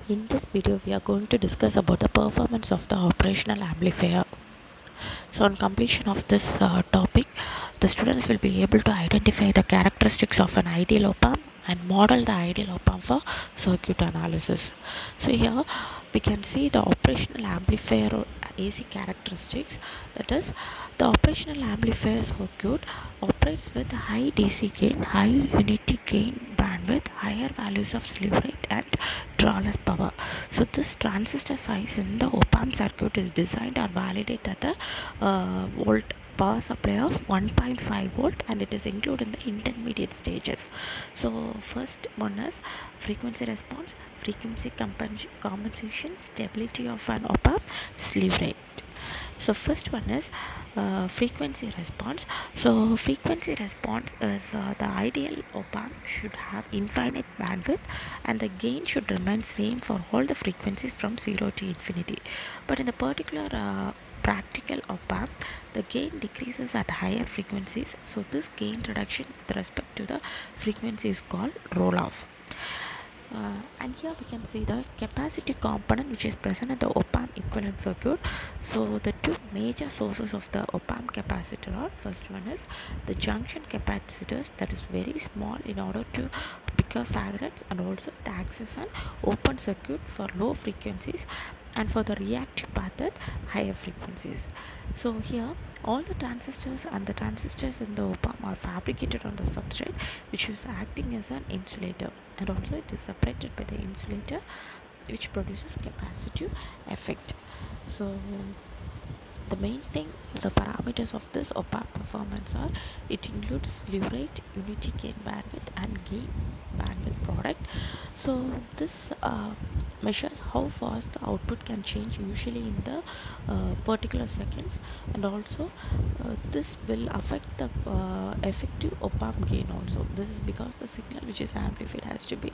In this video, we are going to discuss about the performance of the operational amplifier. So, on completion of this topic, the students will be able to identify the characteristics of an ideal op-amp and model the ideal op-amp for circuit analysis. So, here we can see the operational amplifier or AC characteristics. That is, the operational amplifier circuit operates with high DC gain, high unity gain bandwidth, higher values of slew rate, and drawless power. So, this transistor size in the op-amp circuit is designed or validated at the volt power supply of 1.5 volt, and it is included in the intermediate stages. So first one is frequency response, frequency compensation, stability of an op amp, slew rate. So first one is frequency response. So frequency response is the ideal op amp should have infinite bandwidth, and the gain should remain same for all the frequencies from 0 to infinity. But in the particular practical op amp, the gain decreases at higher frequencies. So this gain reduction with respect to the frequency is called roll off. And here we can see the capacity component which is present in the op-amp equivalent circuit. So the two major sources of the op-amp capacitor are, first one is the junction capacitors, that is very small in order to picofarads, and also it acts as an open circuit for low frequencies and for the reactive path at higher frequencies. So here all the transistors and the transistors in the op-amp are fabricated on the substrate, which is acting as an insulator, and also it is separated by the insulator, which produces capacitive effect. So the main thing, the parameters of this op-amp performance are, it includes slew rate, unity gain bandwidth, and gain bandwidth product. So this measures how fast the output can change, usually in the particular seconds, and also this will affect the effective op-amp gain also. This is because the signal which is amplified has to be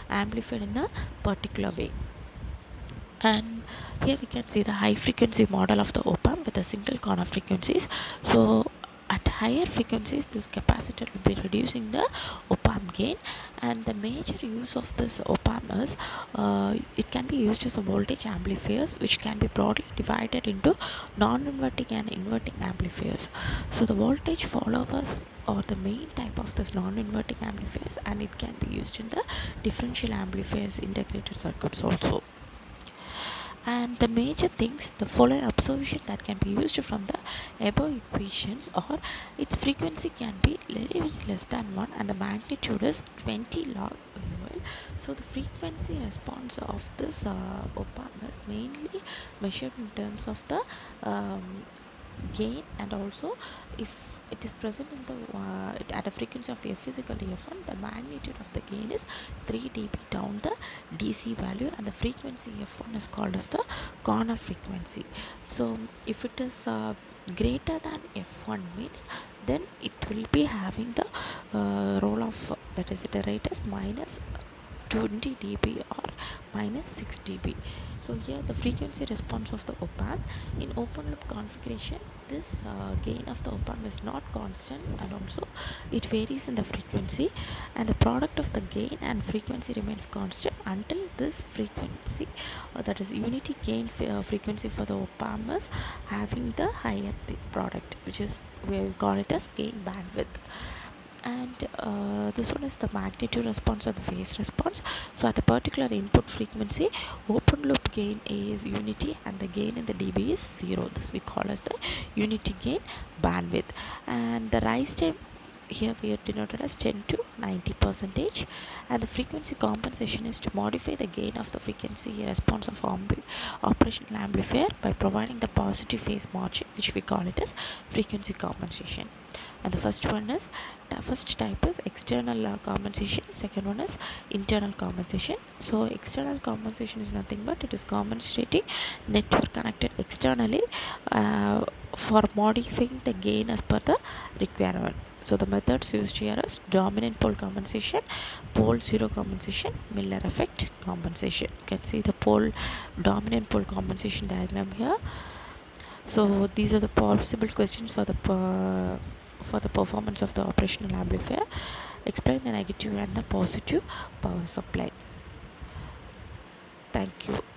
amplified in a particular way. And here we can see the high frequency model of the op-amp with a single corner frequencies. So at higher frequencies, this capacitor will be reducing the op-amp gain, and the major use of this op-amp is it can be used as a voltage amplifiers, which can be broadly divided into non-inverting and inverting amplifiers. So the voltage followers are the main type of this non-inverting amplifiers, and it can be used in the differential amplifiers integrated circuits also. And the major things, the following observation that can be used from the above equations are, its frequency can be less than 1 and the magnitude is 20 log UL. So the frequency response of this op-amp is mainly measured in terms of the gain, and also if it is present in the at a frequency of f is equal to f1, the magnitude of the gain is 3 dB down the DC value, and the frequency f1 is called as the corner frequency. So if it is greater than f1 means, then it will be having the roll off, that is the rate is minus 20 dB or minus 6 dB. So here the frequency response of the op-amp in open loop configuration, this gain of the op-amp is not constant, and also it varies in the frequency, and the product of the gain and frequency remains constant until this frequency, that is unity gain frequency for the op-amp is having the higher product, which is, we call it as gain bandwidth. And this one is the magnitude response or the phase response. So at a particular input frequency, open loop gain A is unity and the gain in the dB is 0. This we call as the unity gain bandwidth. And the rise time here we are denoted as 10 to 90 percentage, and the frequency compensation is to modify the gain of the frequency response of operational amplifier by providing the positive phase margin, which we call it as frequency compensation. And the first one is, the first type is external compensation, second one is internal compensation. So external compensation is nothing but it is compensating network connected externally for modifying the gain as per the requirement. So the methods used here is dominant pole compensation, pole zero compensation, Miller effect compensation. You can see the pole dominant pole compensation diagram here. So these are the possible questions for the performance of the operational amplifier. Explain the negative and the positive power supply. Thank you.